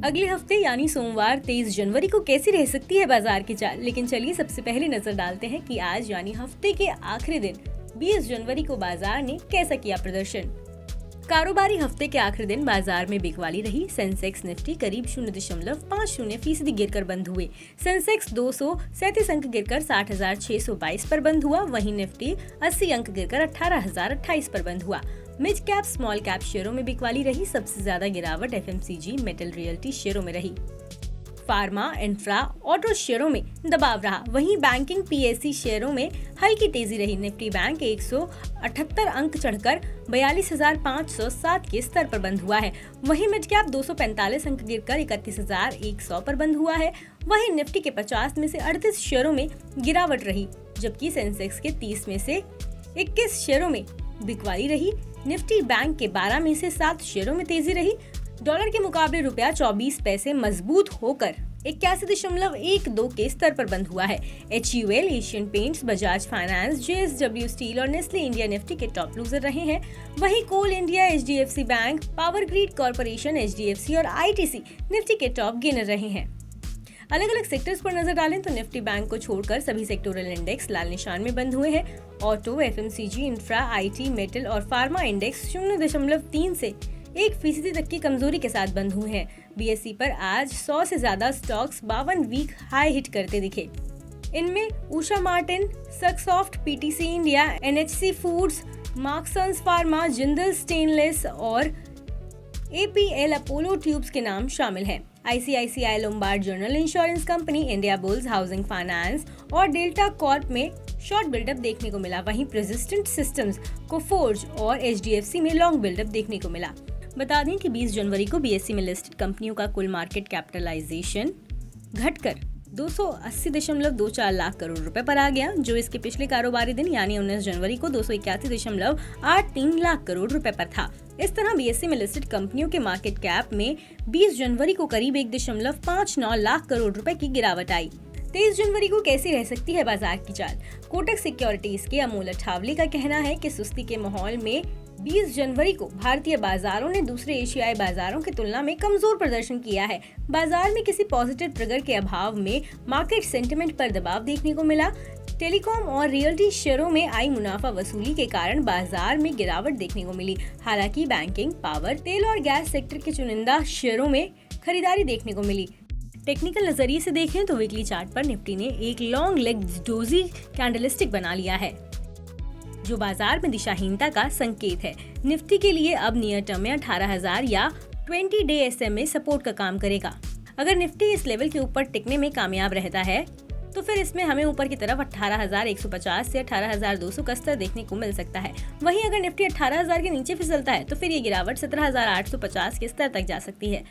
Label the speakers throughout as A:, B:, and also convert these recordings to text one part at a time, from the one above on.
A: अगले हफ्ते यानी सोमवार 23 जनवरी को कैसी रह सकती है बाजार की चाल। लेकिन चलिए सबसे पहले नजर डालते हैं कि आज यानी हफ्ते के आखिरी दिन 20 जनवरी को बाजार ने कैसा किया प्रदर्शन। कारोबारी हफ्ते के आखिरी दिन बाजार में बिकवाली रही। सेंसेक्स निफ्टी करीब 0.50% गिरकर बंद हुए। सेंसेक्स 237 अंक गिरकर 60,622 पर बंद हुआ। वहीं निफ्टी 80 अंक गिरकर 18,028 पर बंद हुआ। मिड कैप स्मॉल कैप शेयरों में बिकवाली रही। सबसे ज्यादा गिरावट एफएमसीजी, मेटल, रियल्टी शेयरों में रही। फार्मा, इंफ्रा, ऑटो शेयरों में दबाव रहा। वहीं बैंकिंग, पीएससी शेयरों में हल्की तेजी रही। निफ्टी बैंक 178 अंक चढ़कर 42,507 के स्तर पर बंद हुआ है। वहीं मिड कैप 245 अंक गिरकर 31,100 पर बंद हुआ है। वहीं निफ्टी के 50 में से 38 शेयरों में गिरावट रही, जबकि सेंसेक्स के 30 में से 21 शेयरों में बिकवाली रही। निफ्टी बैंक के 12 में से 7 शेयरों में तेजी रही। डॉलर के मुकाबले रुपया 24 पैसे मजबूत होकर 81.12 के स्तर पर बंद हुआ है। HUL, Asian Paints, Bajaj Finance, JSW steel और नेस्ले इंडिया निफ्टी के टॉप लूजर रहे हैं। वहीं Coal India, HDFC bank, Power Grid Corporation, HDFC और ITC निफ्टी के टॉप गेनर रहे हैं। अलग अलग सेक्टर्स पर नजर डालें तो निफ्टी बैंक को छोड़कर सभी सेक्टोरल इंडेक्स लाल निशान में बंद हुए हैं। Auto, FMCG, infra, IT, metal और फार्मा इंडेक्स 0.3 से 1% तक की कमजोरी के साथ बंद हुए हैं। BSE पर आज 100 से ज्यादा स्टॉक्स 52 वीक हाई हिट करते दिखे। इनमें Usha Martin, Saksoft, PTC India, NHC foods, Marksans Pharma, Jindal Stainless और APL अपोलो ट्यूब्स के नाम शामिल हैं। ICICI Lombard General Insurance company, Indiabulls housing finance और डेल्टा कॉर्प में शॉर्ट बिल्डअप देखने को मिला। वहीं प्रेसिस्टेंट सिस्टम्स, कोफोर्ज और HDFC में लॉन्ग बिल्डअप देखने को मिला। बता दें कि 20 जनवरी को BSE में लिस्टेड कंपनियों का कुल मार्केट कैपिटलाइजेशन घटकर 280.24 लाख करोड़ रुपए पर आ गया, जो इसके पिछले कारोबारी दिन यानी 19 जनवरी को 281.83 लाख करोड़ रुपए पर था। इस तरह BSE में लिस्टेड कंपनियों के मार्केट कैप में 20 जनवरी को करीब 1.59 लाख करोड़ रुपए की गिरावट आई। 23 जनवरी को कैसी रह सकती है बाजार की चाल। कोटक सिक्योरिटीज के अमोल अठावले का कहना है कि सुस्ती के माहौल में 20 जनवरी को भारतीय बाजारों ने दूसरे एशियाई बाजारों की तुलना में कमजोर प्रदर्शन किया है। बाजार में किसी पॉजिटिव ट्रिगर के अभाव में मार्केट सेंटिमेंट पर दबाव देखने को मिला। टेलीकॉम और रियल्टी शेयरों में आई मुनाफा वसूली के कारण बाजार में गिरावट देखने को मिली। हालांकि बैंकिंग, पावर, तेल और गैस सेक्टर के चुनिंदा शेयरों में खरीदारी देखने को मिली। टेक्निकल नजरिए से देखें तो वीकली चार्ट पर निफ्टी ने एक लॉन्ग लेग डोजी कैंडलस्टिक बना लिया है, जो बाजार में दिशाहीनता का संकेत है। निफ्टी के लिए अब नियर टर्म में 18,000 या 20 डे SMA सपोर्ट का काम करेगा। अगर निफ्टी इस लेवल के ऊपर टिकने में कामयाब रहता है तो फिर इसमें हमें ऊपर की तरफ 18,150 से 18,200 का स्तर देखने को मिल सकता है। वहीं अगर निफ्टी 18,000 के नीचे फिसलता है तो फिर ये गिरावट 17,850 के स्तर तक जा सकती है।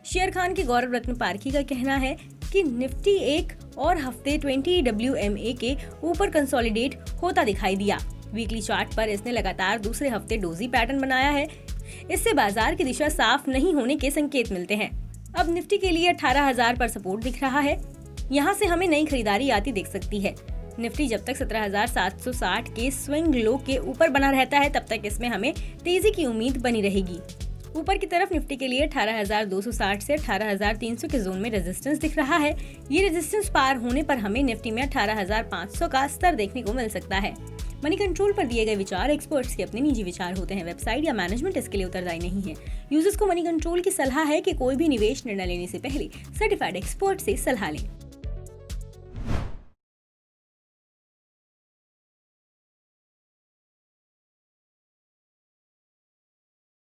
A: शेयर खान के गौरव रत्न पारखी का कहना है कि निफ्टी एक और हफ्ते 20 WMA के ऊपर कंसोलिडेट होता दिखाई दिया। वीकली चार्ट पर इसने लगातार दूसरे हफ्ते डोजी पैटर्न बनाया है। इससे बाजार की दिशा साफ नहीं होने के संकेत मिलते हैं। अब निफ्टी के लिए 18,000 पर सपोर्ट दिख रहा है। यहाँ से हमें नई खरीदारी आती दिख सकती है। निफ्टी जब तक 17,760 के स्विंग लो के ऊपर बना रहता है तब तक इसमें हमें तेजी की उम्मीद बनी रहेगी। ऊपर की तरफ निफ्टी के लिए 18,260 से 18,300 के जोन में रेजिस्टेंस दिख रहा है। ये रेजिस्टेंस पार होने पर हमें निफ्टी में 18,500 का स्तर देखने को मिल सकता है। मनी कंट्रोल पर दिए गए विचार एक्सपर्ट्स के अपने निजी विचार होते हैं। वेबसाइट या मैनेजमेंट इसके लिए उत्तरदायी नहीं है। यूजर्स को मनी कंट्रोल की सलाह है कि कोई भी निवेश निर्णय लेने से पहले सर्टिफाइड एक्सपर्ट से सलाह लें।